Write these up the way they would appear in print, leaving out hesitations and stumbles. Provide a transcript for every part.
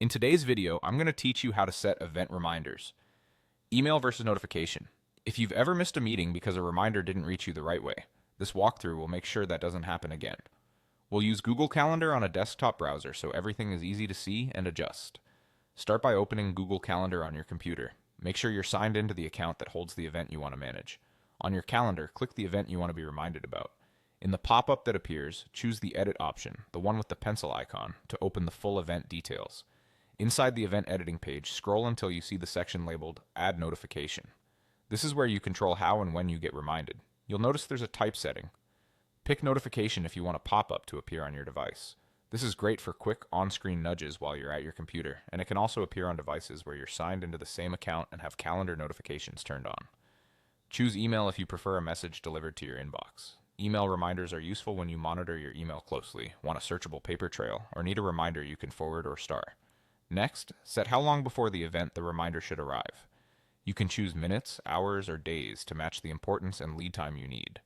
In today's video, I'm going to teach you how to set event reminders. Email versus notification. If you've ever missed a meeting because a reminder didn't reach you the right way, this walkthrough will make sure that doesn't happen again. We'll use Google Calendar on a desktop browser so everything is easy to see and adjust. Start by opening Google Calendar on your computer. Make sure you're signed into the account that holds the event you want to manage. On your calendar, click the event you want to be reminded about. In the pop-up that appears, choose the Edit option, the one with the pencil icon, to open the full event details. Inside the event editing page, scroll until you see the section labeled Add Notification. This is where you control how and when you get reminded. You'll notice there's a type setting. Pick Notification if you want a pop-up to appear on your device. This is great for quick on-screen nudges while you're at your computer, and it can also appear on devices where you're signed into the same account and have calendar notifications turned on. Choose Email if you prefer a message delivered to your inbox. Email reminders are useful when you monitor your email closely, want a searchable paper trail, or need a reminder you can forward or star. Next, set how long before the event the reminder should arrive. You can choose minutes, hours, or days to match the importance and lead time you need.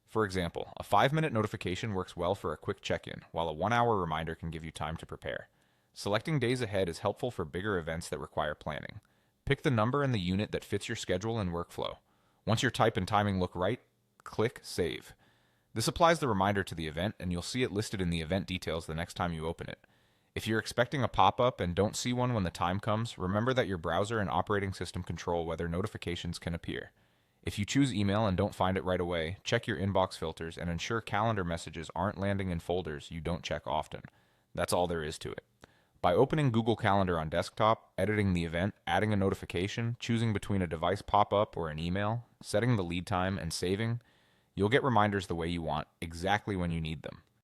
For example, a 5-minute notification works well for a quick check-in, while a 1-hour reminder can give you time to prepare. Selecting days ahead is helpful for bigger events that require planning. Pick the number and the unit that fits your schedule and workflow. Once your type and timing look right, click Save. This applies the reminder to the event, and you'll see it listed in the event details the next time you open it. If you're expecting a pop-up and don't see one when the time comes, remember that your browser and operating system control whether notifications can appear. If you choose email and don't find it right away, check your inbox filters and ensure calendar messages aren't landing in folders you don't check often. That's all there is to it. By opening Google Calendar on desktop, editing the event, adding a notification, choosing between a device pop-up or an email, setting the lead time, and saving, you'll get reminders the way you want, exactly when you need them.